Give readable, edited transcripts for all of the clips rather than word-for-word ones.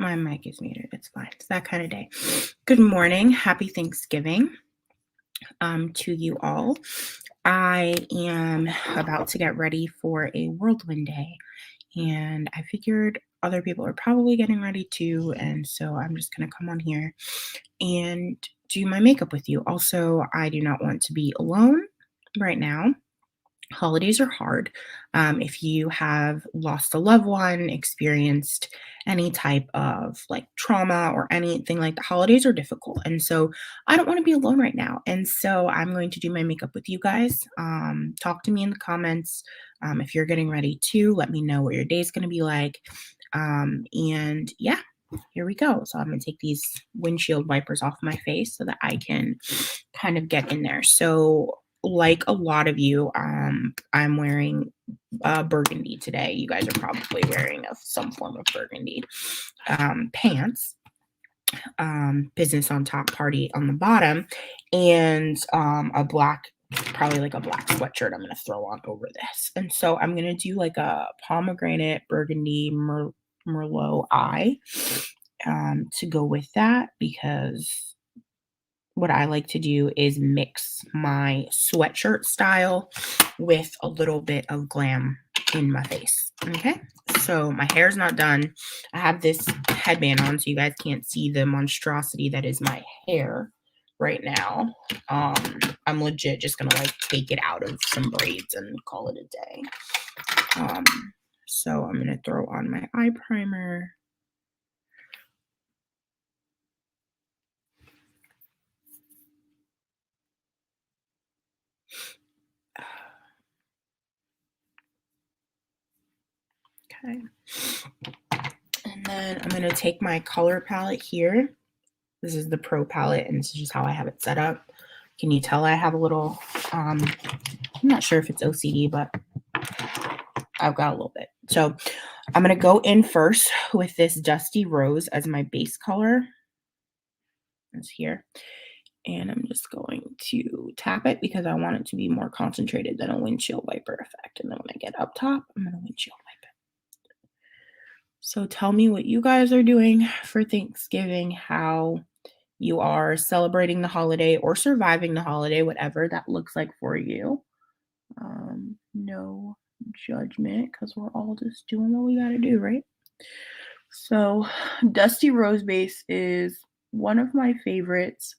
My mic is muted. It's fine. It's that kind of day. Good morning. Happy Thanksgiving to you all. I am about to get ready for a whirlwind day, and I figured other people are probably getting ready too. And so I'm just going to come on here and do my makeup with you. Also, I do not want to be alone right now. Holidays are hard. If you have lost a loved one, experienced any type of like trauma or anything like the holidays are difficult. And so I don't want to be alone right now. And so I'm going to do my makeup with you guys. Talk to me in the comments. If you're getting ready to, let me know what your day is going to be like. And yeah, here we go. So I'm going to take these windshield wipers off my face so that I can kind of get in there. So like a lot of you, I'm wearing burgundy today. You guys are probably wearing some form of burgundy pants, business on top, party on the bottom, and a black, probably like a black sweatshirt I'm going to throw on over this. And so I'm going to do like a pomegranate burgundy Merlot eye to go with that, because what I like to do is mix my sweatshirt style with a little bit of glam in my face. Okay, so my hair's not done. I have this headband on so you guys can't see the monstrosity that is my hair right now. I'm legit just gonna like take it out of some braids and call it a day. So I'm gonna throw on my eye primer. Okay. And then I'm going to take my color palette here. This is the Pro palette, and this is just how I have it set up. Can you tell I have a little, I'm not sure if it's OCD, but I've got a little bit. So I'm going to go in first with this Dusty Rose as my base color. It's here. And I'm just going to tap it because I want it to be more concentrated than a windshield wiper effect. And then when I get up top, I'm going to windshield wipe it. So tell me what you guys are doing for Thanksgiving, how you are celebrating the holiday or surviving the holiday, whatever that looks like for you. No judgment, because we're all just doing what we got to do, right? So Dusty Rose base is one of my favorites,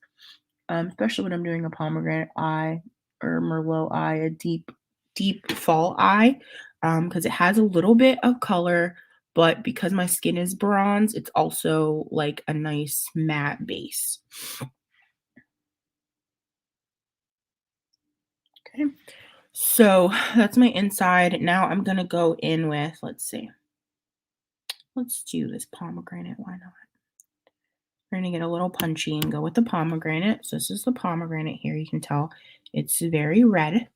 especially when I'm doing a pomegranate eye or Merlot eye, a deep fall eye, because it has a little bit of color, but because my skin is bronze, it's also like a nice matte base. Okay, so that's my inside. Now I'm gonna go in with, let's see, let's do this pomegranate. Why not? We're gonna get a little punchy and go with the pomegranate. So this is the pomegranate here. You can tell it's very red,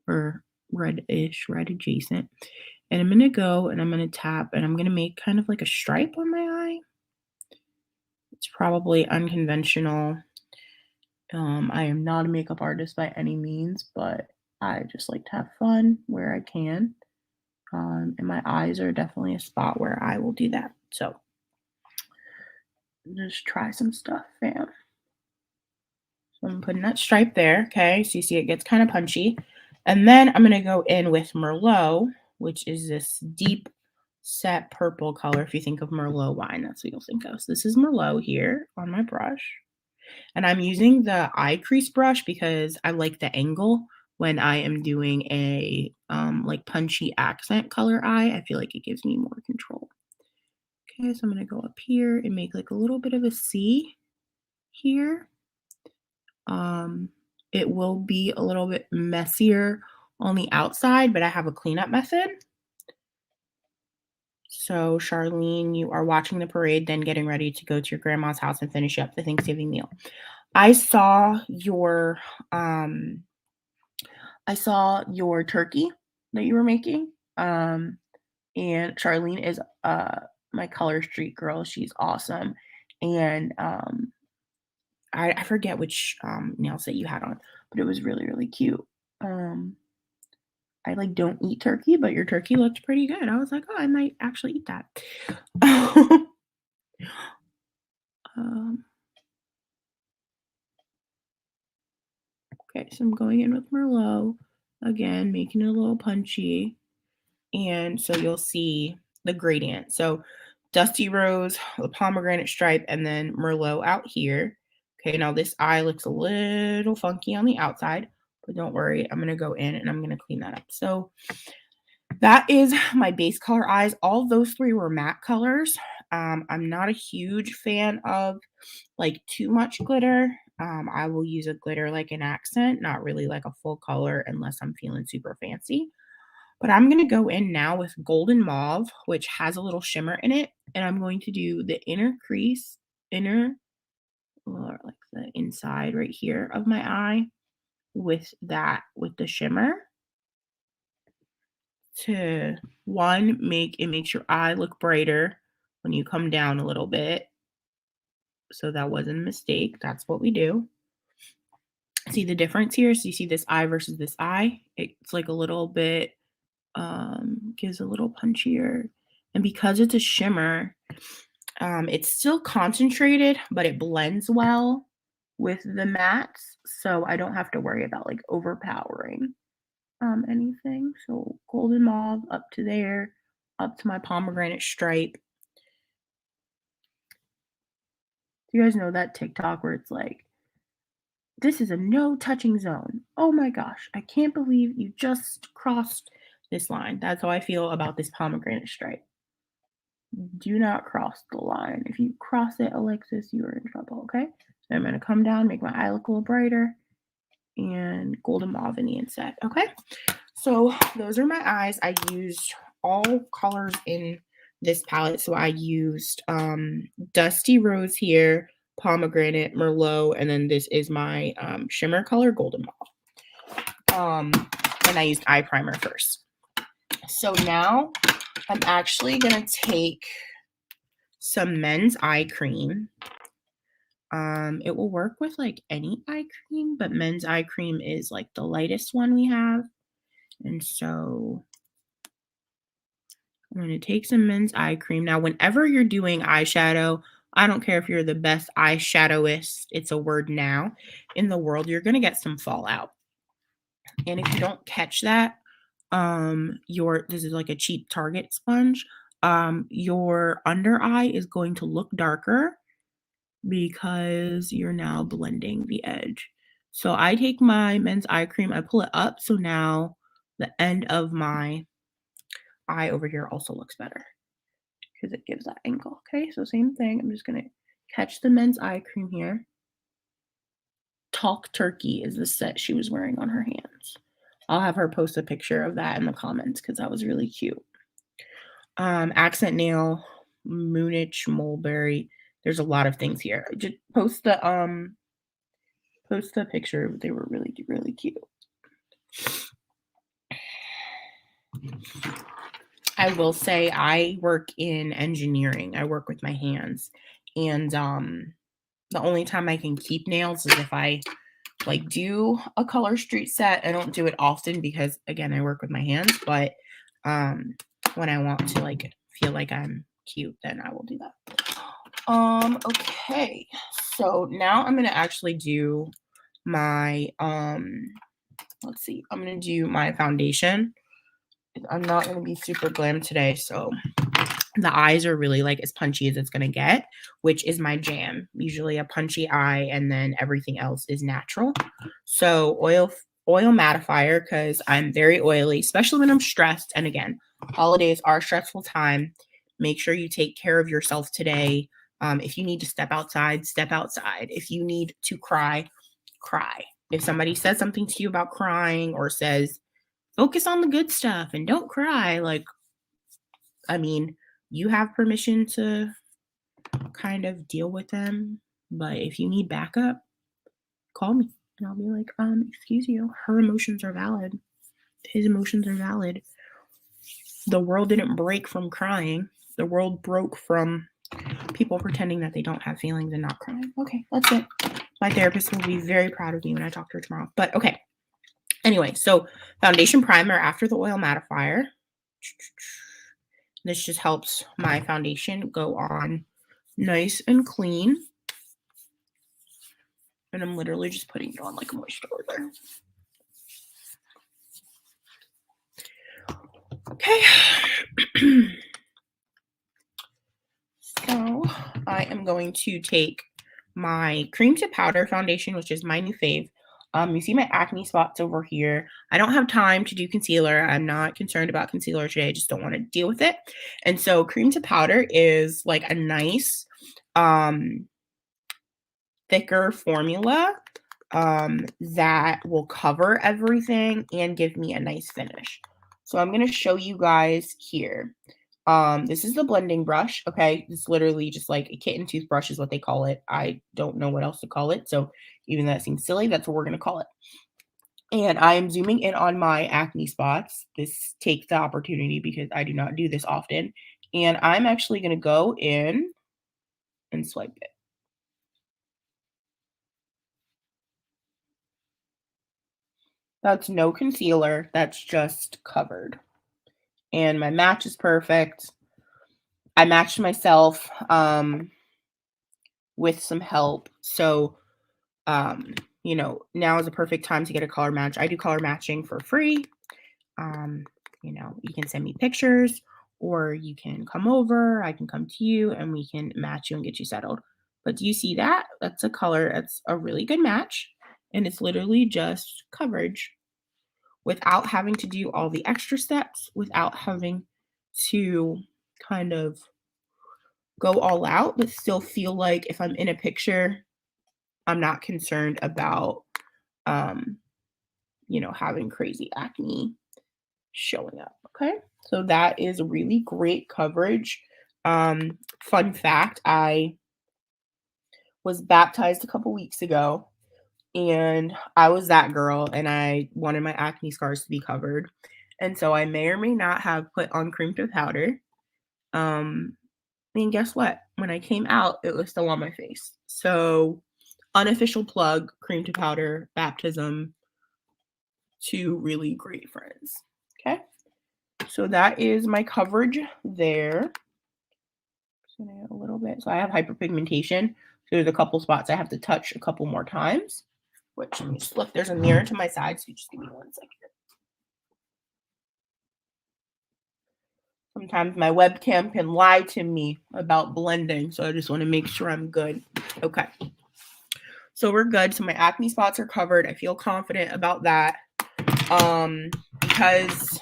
or reddish, red adjacent. And I'm gonna go and I'm gonna tap and I'm gonna make kind of like a stripe on my eye. It's probably unconventional. I am not a makeup artist by any means, but I just like to have fun where I can. And my eyes are definitely a spot where I will do that. So just try some stuff, fam. So I'm putting that stripe there. Okay, so you see it gets kind of punchy. And then I'm gonna go in with Merlot, which is this deep set purple color. If you think of Merlot wine, that's what you'll think of. So this is Merlot here on my brush. And I'm using the eye crease brush because I like the angle when I am doing a like punchy accent color eye. I feel like it gives me more control. Okay, so I'm gonna go up here and make like a little bit of a C here. It will be a little bit messier on the outside, but I have a cleanup method. So, Charlene, you are watching the parade, then getting ready to go to your grandma's house and finish up the Thanksgiving meal. I saw your turkey that you were making. And Charlene is my color street girl. She's awesome. And I forget which nail set you had on, but it was really, really cute. I like don't eat turkey, but your turkey looked pretty good. I was like, oh, I might actually eat that. Okay, so I'm going in with Merlot again, making it a little punchy. And so you'll see the gradient. So Dusty Rose, the pomegranate stripe, and then Merlot out here. Okay, now this eye looks a little funky on the outside, but don't worry, I'm gonna go in and I'm gonna clean that up. So that is my base color eyes. All those three were matte colors. I'm not a huge fan of like too much glitter. I will use a glitter like an accent, not really like a full color unless I'm feeling super fancy. But I'm going to go in now with Golden Mauve, which has a little shimmer in it. And I'm going to do the inner crease, or like the inside right here of my eye with the shimmer to it makes your eye look brighter when you come down a little bit. So that wasn't a mistake. That's what we do. See the difference here? So you see this eye versus this eye? It's like a little bit gives a little punchier. And because it's a shimmer, it's still concentrated, but it blends well with the mattes. So I don't have to worry about like overpowering anything. So Golden Mauve up to there, up to my pomegranate stripe. Do you guys know that TikTok where it's like, this is a no touching zone? Oh my gosh, I can't believe you just crossed this line. That's how I feel about this pomegranate stripe. Do not cross the line. If you cross it, Alexis, you are in trouble, okay? So I'm going to come down, make my eye look a little brighter, and Golden Mauve in the inside, okay? So those are my eyes. I used all colors in this palette. So I used Dusty Rose here, Pomegranate, Merlot, and then this is my shimmer color, Golden Mauve. And I used eye primer first. So now I'm actually going to take some men's eye cream. It will work with like any eye cream, but men's eye cream is like the lightest one we have. And so I'm going to take some men's eye cream. Now, whenever you're doing eyeshadow, I don't care if you're the best eyeshadowist, it's a word now, in the world, you're going to get some fallout. And if you don't catch that, this is like a cheap Target sponge. Your under eye is going to look darker because you're now blending the edge. So I take my men's eye cream, I pull it up, so now the end of my eye over here also looks better because it gives that angle. Okay, so same thing. I'm just gonna catch the men's eye cream here. Talk Turkey is the set she was wearing on her hands. I'll have her post a picture of that in the comments because that was really cute. Accent nail, Moonich Mulberry. There's a lot of things here. Just post the picture. They were really, really cute. I will say I work in engineering. I work with my hands. And the only time I can keep nails is if I like do a color street set. I don't do it often because again, I work with my hands, but when I want to like feel like I'm cute, then I will do that. Okay. So now I'm going to actually do my let's see. I'm going to do my foundation. I'm not going to be super glam today, so the eyes are really like as punchy as it's going to get, which is my jam. Usually a punchy eye and then everything else is natural. So oil mattifier because I'm very oily, especially when I'm stressed. And again, holidays are a stressful time. Make sure you take care of yourself today. If you need to step outside, step outside. If you need to cry, cry. If somebody says something to you about crying or says, focus on the good stuff and don't cry, like, I mean, you have permission to kind of deal with them, but if you need backup, call me and I'll be like, excuse you, her emotions are valid. His emotions are valid. The world didn't break from crying. The world broke from people pretending that they don't have feelings and not crying. Okay, that's it. My therapist will be very proud of me when I talk to her tomorrow. But okay. Anyway, so foundation primer after the oil mattifier. This just helps my foundation go on nice and clean. And I'm literally just putting it on like a moisturizer. Okay. So I am going to take my cream to powder foundation, which is my new fave. You see my acne spots over here. I don't have time to do concealer. I'm not concerned about concealer today. I just don't want to deal with it. And so cream to powder is like a nice thicker formula that will cover everything and give me a nice finish. So I'm going to show you guys here. This is the blending brush. Okay. It's literally just like a kitten toothbrush is what they call it. I don't know what else to call it. So even though that seems silly, that's what we're going to call it. And I am zooming in on my acne spots. This takes the opportunity because I do not do this often. And I'm actually going to go in and swipe it. That's no concealer. That's just covered. And my match is perfect. I matched myself with some help. So, you know, now is a perfect time to get a color match. I do color matching for free. You know, you can send me pictures or you can come over. I can come to you and we can match you and get you settled. But do you see that? That's a color. That's a really good match. And it's literally just coverage without having to do all the extra steps, without having to kind of go all out, but still feel like if I'm in a picture, I'm not concerned about, you know, having crazy acne showing up. Okay. So that is really great coverage. Fun fact, I was baptized a couple weeks ago and I was that girl and I wanted my acne scars to be covered. And so I may or may not have put on cream to powder. And guess what? When I came out, it was still on my face. So unofficial plug, cream to powder, baptism, two really great friends. Okay. So that is my coverage there. Just gonna add a little bit. So I have hyperpigmentation. So there's a couple spots I have to touch a couple more times. Which let me just look. There's a mirror to my side, so just give me 1 second. Sometimes my webcam can lie to me about blending, so I just want to make sure I'm good. Okay. So we're good. So my acne spots are covered. I feel confident about that. Because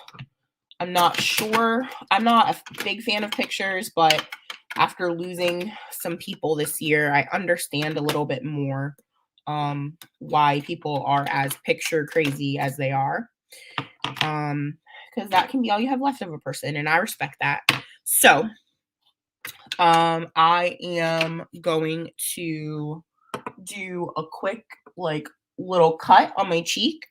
I'm not sure. I'm not a big fan of pictures, but after losing some people this year, I understand a little bit more why people are as picture crazy as they are. Because that can be all you have left of a person, and I respect that. So I am going to do a quick like little cut on my cheek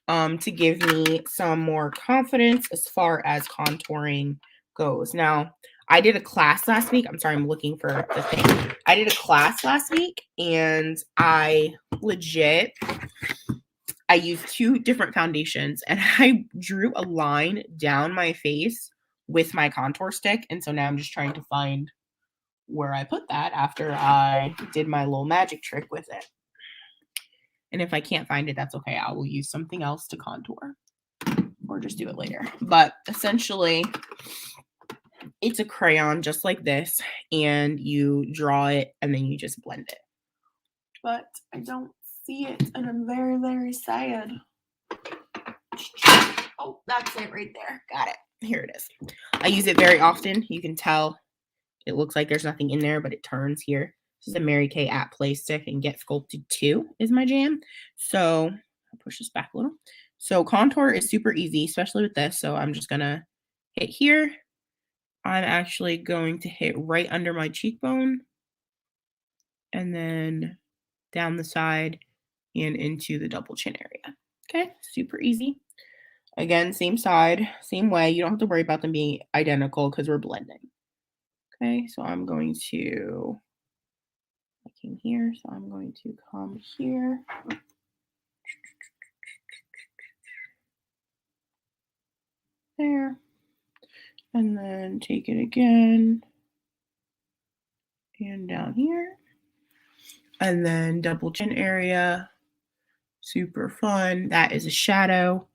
to give me some more confidence as far as contouring goes. Now, I did a class last week. I'm sorry, I'm looking for the thing. I did a class last week and I used 2 different foundations and I drew a line down my face with my contour stick. And so now I'm just trying to find where I put that after I did my little magic trick with it. And if I can't find it, that's okay. I will use something else to contour or just do it later. But essentially, it's a crayon just like this, and you draw it and then you just blend it. But I don't see it, and I'm very, very sad. Oh, that's it right there. Got it. Here it is. I use it very often. You can tell it looks like there's nothing in there, but it turns here. This is a Mary Kay App Play Stick, and Get Sculpted 2 is my jam. So I'll push this back a little. So contour is super easy, especially with this. So I'm just going to hit here. I'm actually going to hit right under my cheekbone and then down the side and into the double chin area. Okay, super easy. Again, same side, same way. You don't have to worry about them being identical because we're blending. Okay, so I'm going to, I came here, so I'm going to come here. There. And then take it again. And down here. And then double chin area, super fun. That is a shadow.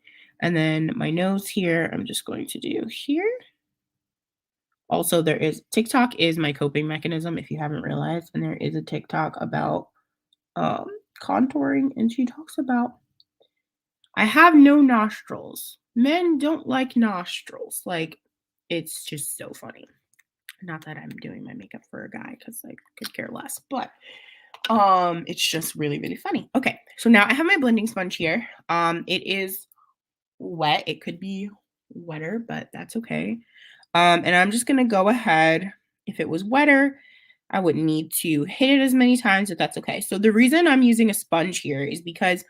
And then my nose here, I'm just going to do here. Also, there is TikTok is my coping mechanism, if you haven't realized. And there is a TikTok about contouring, and she talks about I have no nostrils. Men don't like nostrils. Like, it's just so funny. Not that I'm doing my makeup for a guy because I could care less, but it's just really, really funny. Okay, so now I have my blending sponge here. It is wet. It could be wetter, but that's okay. And I'm just gonna go ahead. If it was wetter, I wouldn't need to hit it as many times, but that's okay. So the reason I'm using a sponge here is because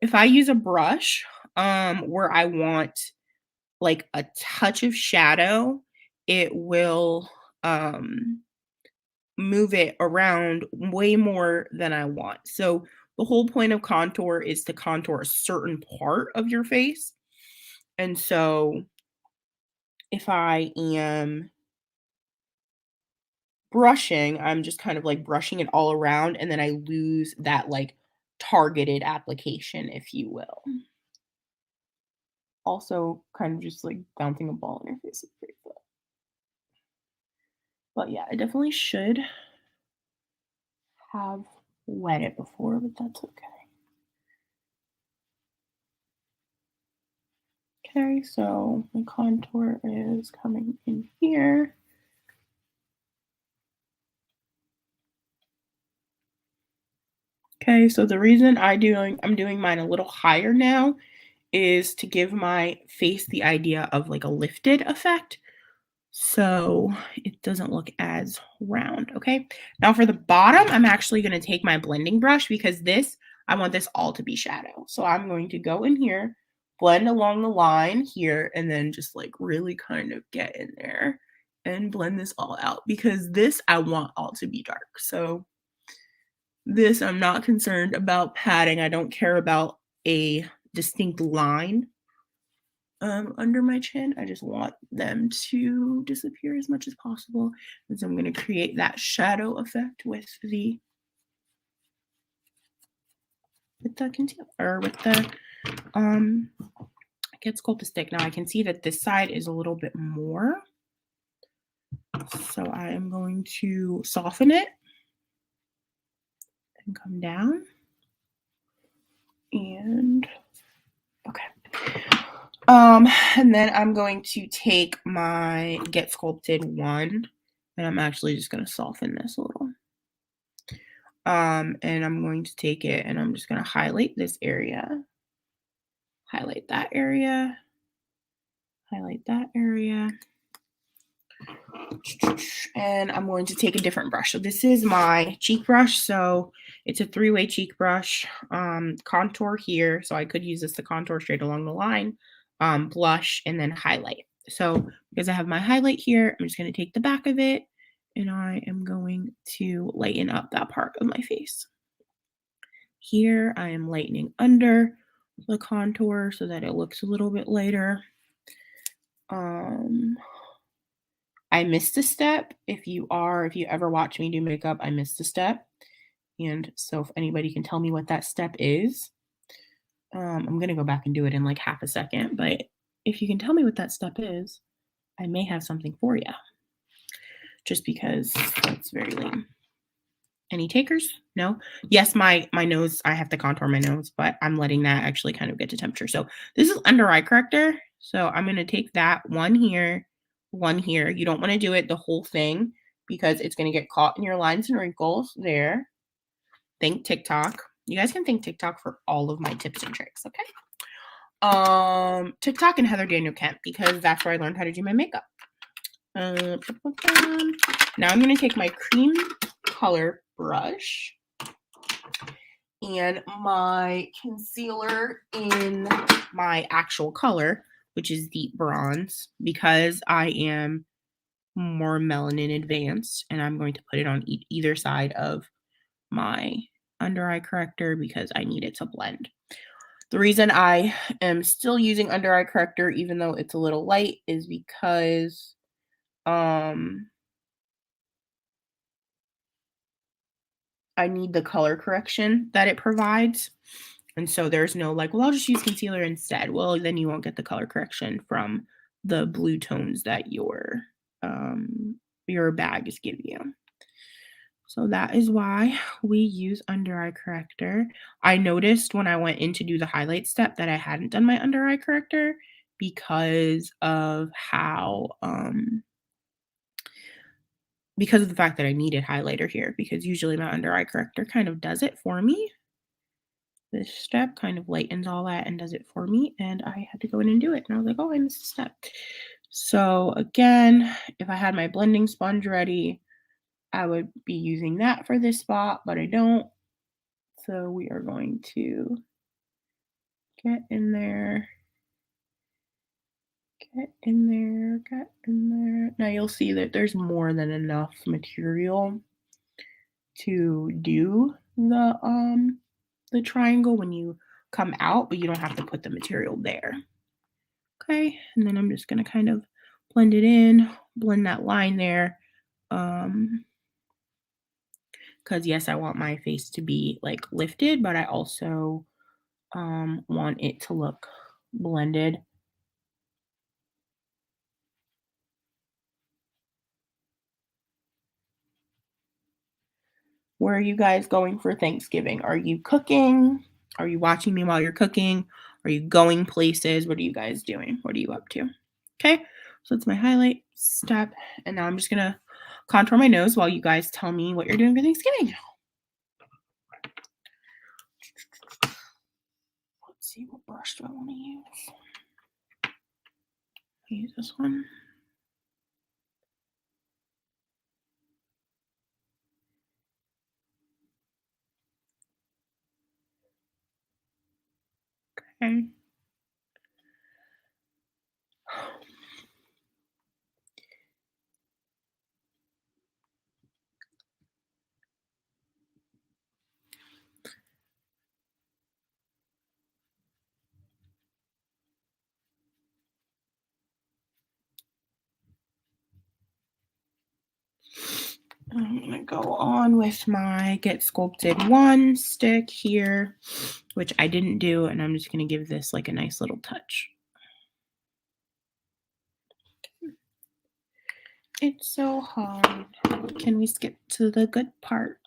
if I use a brush, where I want like a touch of shadow, it will move it around way more than I want. So the whole point of contour is to contour a certain part of your face. And so if I am brushing, I'm just kind of like brushing it all around and then I lose that like targeted application, if you will. Also kind of just like bouncing a ball in your face is pretty fun. But yeah, I definitely should have wet it before, but that's okay. Okay, so my contour is coming in here. Okay, so the reason I'm doing mine a little higher now is to give my face the idea of like a lifted effect. So it doesn't look as round, okay? Now for the bottom, I'm actually gonna take my blending brush because I want this all to be shadow. So I'm going to go in here, blend along the line here, and then just like really kind of get in there and blend this all out because this I want all to be dark. So this I'm not concerned about padding. I don't care about a distinct line under my chin. I just want them to disappear as much as possible. And so I'm going to create that shadow effect with the concealer or with the Get Sculpt a Stick. Now I can see that this side is a little bit more. So I am going to soften it and come down. And okay. And then I'm going to take my Get Sculpted one, and I'm actually just going to soften this a little. And I'm going to take it and I'm just going to highlight this area, highlight that area, highlight that area. And I'm going to take a different brush. So this is my cheek brush. So it's a 3-way cheek brush, contour here. So I could use this to contour straight along the line, blush, and then highlight. So because I have my highlight here, I'm just going to take the back of it and I am going to lighten up that part of my face. Here I am lightening under the contour so that it looks a little bit lighter. I missed a step. If you ever watch me do makeup, I missed a step. And so if anybody can tell me what that step is, I'm going to go back and do it in like half a second. But if you can tell me what that step is, I may have something for you. Just because it's very lame. Any takers? No? Yes, my nose, I have to contour my nose, but I'm letting that actually kind of get to temperature. So this is under eye corrector. So I'm going to take that one here. You don't want to do it the whole thing because it's going to get caught in your lines and wrinkles there. Thank TikTok. You guys can thank TikTok for all of my tips and tricks, okay? TikTok and Heather Daniel Kemp because that's where I learned how to do my makeup. Now I'm going to take my cream color brush and my concealer in my actual color, which is deep bronze, because I am more melanin advanced, and I'm going to put it on either side of my under eye corrector because I need it to blend. The reason I am still using under eye corrector, even though it's a little light, is because I need the color correction that it provides. And so there's no like, well, I'll just use concealer instead. Well, then you won't get the color correction from the blue tones that your bags give you. So that is why we use under eye corrector. I noticed when I went in to do the highlight step that I hadn't done my under eye corrector because of how because of the fact that I needed highlighter here, because usually my under eye corrector kind of does it for me. This step kind of lightens all that and does it for me, and I had to go in and do it, and I was like, oh, I missed a step. So again, if I had my blending sponge ready, I would be using that for this spot, but I don't. So we are going to get in there, get in there, get in there. Now you'll see that there's more than enough material to do the triangle when you come out, but you don't have to put the material there. Okay, and then I'm just gonna kind of blend it in, blend that line there. Because yes, I want my face to be like lifted, but I also want it to look blended. Where are you guys going for Thanksgiving? Are you cooking? Are you watching me while you're cooking? Are you going places? What are you guys doing? What are you up to? Okay, so that's my highlight step. And now I'm just going to contour my nose while you guys tell me what you're doing for Thanksgiving. Let's see, what brush do I want to use? Use this one. Okay. I'm going to go on with my Get Sculpted 1 stick here, which I didn't do, and I'm just going to give this like a nice little touch. It's so hard. Can we skip to the good part?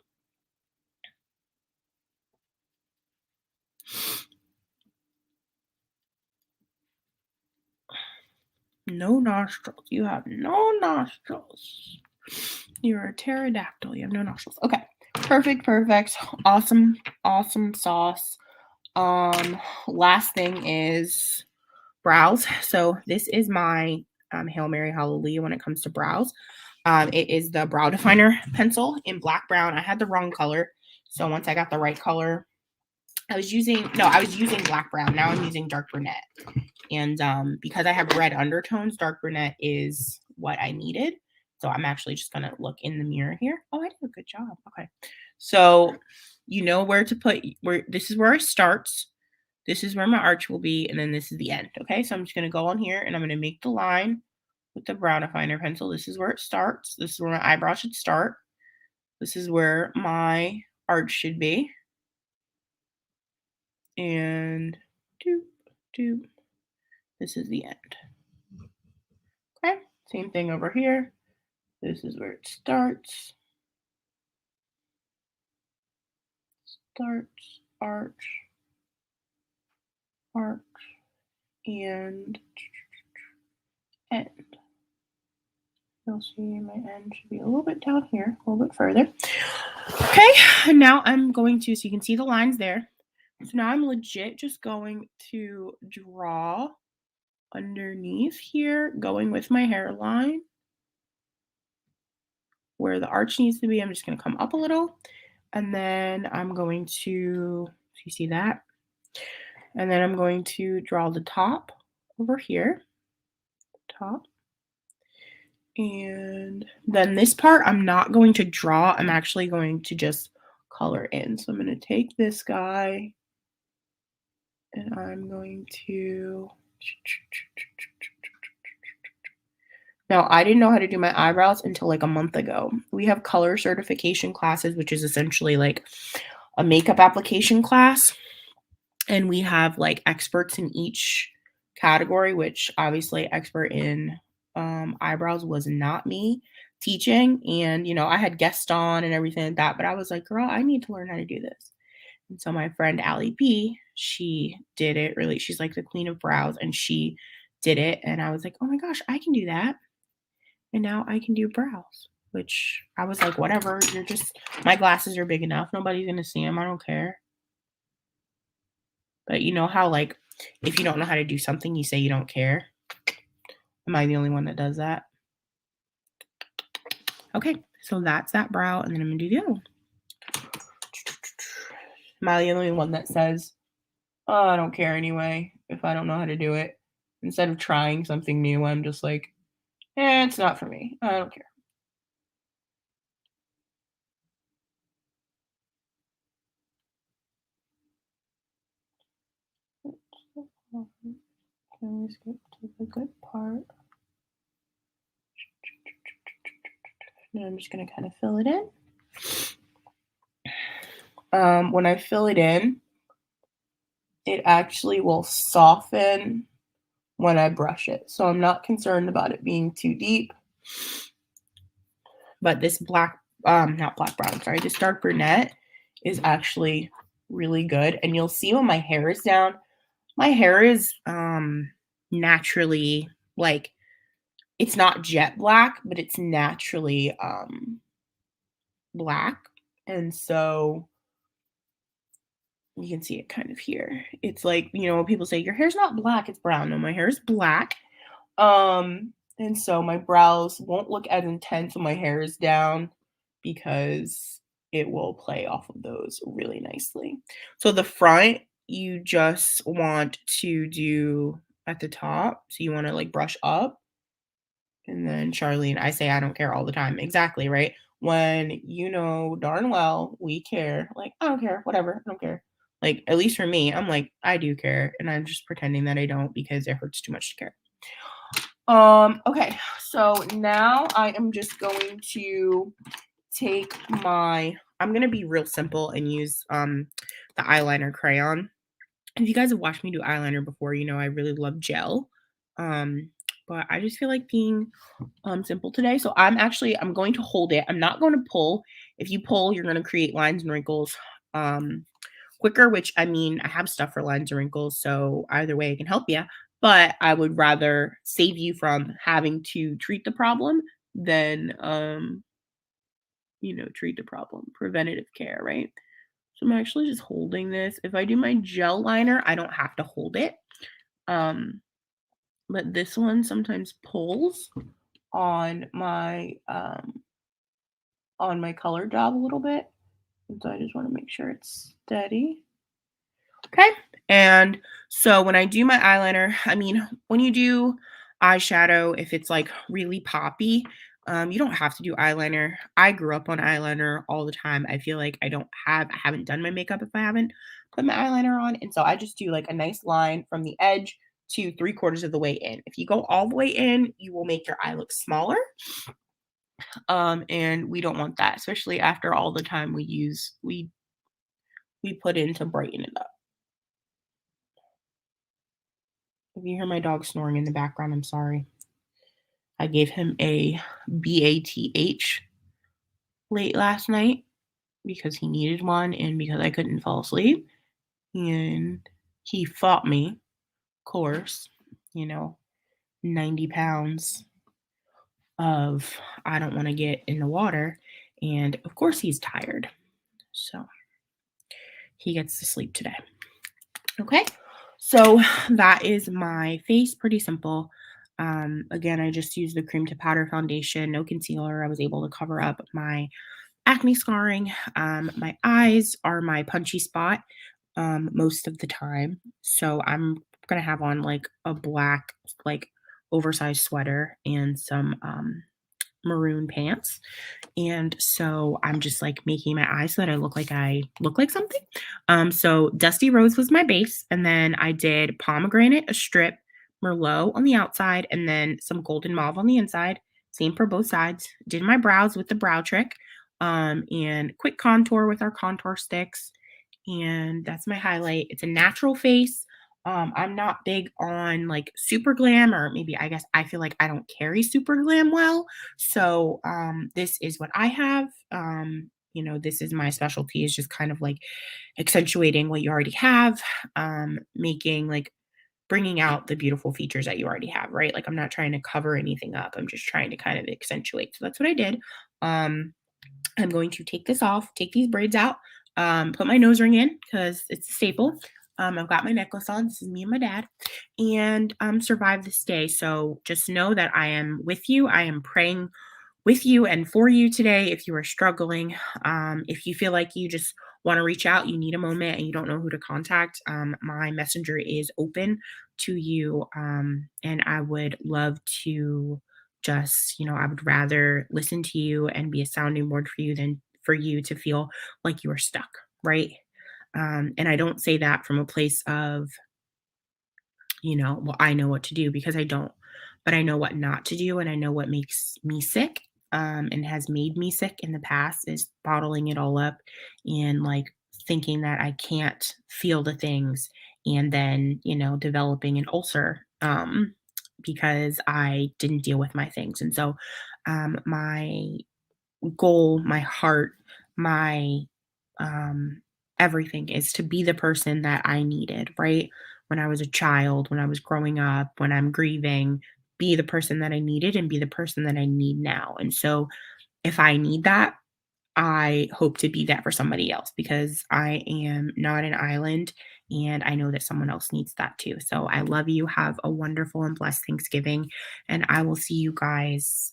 No nostrils. You have no nostrils. You're a pterodactyl. You have no nostrils. Okay. Perfect. Awesome sauce. Last thing is brows. So this is my Hail Mary Hallelujah when it comes to brows. It is the brow definer pencil in black brown. I had the wrong color. So once I got the right color, I was using black brown. Now I'm using dark brunette. And because I have red undertones, dark brunette is what I needed. So I'm actually just going to look in the mirror here. Oh, I did a good job. Okay. So you know where to put, this is where it starts. This is where my arch will be. And then this is the end. Okay. So I'm just going to go on here and I'm going to make the line with the brow definer pencil. This is where it starts. This is where my eyebrow should start. This is where my arch should be. And this is the end. Okay, same thing over here. This is where it starts. Starts, arch, and end. You'll see my end should be a little bit down here, a little bit further. Okay, and now I'm going to, so you can see the lines there. So now I'm legit just going to draw underneath here, going with my hairline where the arch needs to be. I'm just going to come up a little, and then I'm going to, so you see that? And then I'm going to draw the top over here, top. And then this part I'm not going to draw. I'm actually going to just color in. So I'm going to take this guy and I'm going to, Now, I didn't know how to do my eyebrows until like a month ago. We have color certification classes, which is essentially like a makeup application class. And we have like experts in each category, which obviously expert in eyebrows was not me teaching. And, I had guests on and everything like that. But I was like, girl, I need to learn how to do this. And so my friend Allie B, she did it really. She's like the queen of brows and she did it. And I was like, oh my gosh, I can do that. And now I can do brows, which I was like, whatever. My glasses are big enough. Nobody's going to see them. I don't care. But you know how, like, if you don't know how to do something, you say you don't care? Am I the only one that does that? Okay, so that's that brow, and then I'm going to do the other one. Am I the only one that says, oh, I don't care anyway if I don't know how to do it? Instead of trying something new, I'm just like, it's not for me. I don't care. Can we skip to the good part? Now I'm just going to kind of fill it in. When I fill it in, it actually will soften when I brush it. So I'm not concerned about it being too deep. But this not black brown, sorry, this dark brunette is actually really good. And you'll see when my hair is down, my hair is naturally like, it's not jet black, but it's naturally black. And so you can see it kind of here. It's like, when people say your hair's not black, it's brown. No, my hair is black. And so my brows won't look as intense when my hair is down because it will play off of those really nicely. So the front, you just want to do at the top. So you want to like brush up. And then Charlene, I say I don't care all the time. Exactly, right? When you know darn well we care. Like, I don't care, whatever, I don't care. Like, at least for me, I'm like, I do care. And I'm just pretending that I don't because it hurts too much to care. Okay, so now I am just going to take I'm going to be real simple and use the eyeliner crayon. If you guys have watched me do eyeliner before, you know I really love gel. But I just feel like being simple today. So I'm going to hold it. I'm not going to pull. If you pull, you're going to create lines and wrinkles quicker, which I mean, I have stuff for lines and wrinkles, so either way it can help you. But I would rather save you from having to treat the problem than treat the problem. Preventative care, right? So I'm actually just holding this. If I do my gel liner, I don't have to hold it. But this one sometimes pulls on my color job a little bit. And so I just want to make sure it's steady. Okay. And so when I do my eyeliner, I mean, when you do eyeshadow, if it's like really poppy, you don't have to do eyeliner. I grew up on eyeliner all the time. I feel like I haven't done my makeup if I haven't put my eyeliner on. And so I just do like a nice line from the edge to 3/4 of the way in. If you go all the way in, you will make your eye look smaller. And we don't want that, especially after all the time we put in to brighten it up. If you hear my dog snoring in the background, I'm sorry. I gave him a BATH late last night because he needed one and because I couldn't fall asleep. And he fought me, of course, 90 pounds of I don't want to get in the water. And of course, he's tired. So he gets to sleep today. Okay. So that is my face. Pretty simple. Again, I just used the cream to powder foundation, no concealer. I was able to cover up my acne scarring. My eyes are my punchy spot most of the time. So I'm going to have on like a black, like oversized sweater and some maroon pants. And so I'm just like making my eyes so that I look like something. So Dusty Rose was my base. And then I did pomegranate, a strip, Merlot on the outside and then some golden mauve on the inside. Same for both sides. Did my brows with the brow trick, and quick contour with our contour sticks. And that's my highlight. It's a natural face. I'm not big on like super glam, or maybe I guess I feel like I don't carry super glam well. So this is what I have. This is my specialty, is just kind of like accentuating what you already have, making like bringing out the beautiful features that you already have, right? Like I'm not trying to cover anything up. I'm just trying to kind of accentuate. So that's what I did. Um, I'm going to take this off, take these braids out, put my nose ring in because it's a staple. I've got my necklace on. This is me and my dad, and survive this day. So just know that I am with you. I am praying with you and for you today if you are struggling. If you feel like you just want to reach out, you need a moment and you don't know who to contact, my messenger is open to you. And I would love to just, I would rather listen to you and be a sounding board for you than for you to feel like you are stuck, right? And I don't say that from a place of, well, I know what to do, because I don't, but I know what not to do and I know what makes me sick, and has made me sick in the past, is bottling it all up and like thinking that I can't feel the things, and then, developing an ulcer, because I didn't deal with my things. And so, my goal, my heart, my um, everything is to be the person that I needed, right? When I was a child, when I was growing up, when I'm grieving, be the person that I needed and be the person that I need now. And so if I need that, I hope to be that for somebody else, because I am not an island and I know that someone else needs that too. So I love you. Have a wonderful and blessed Thanksgiving. And I will see you guys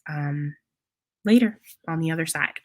later on the other side.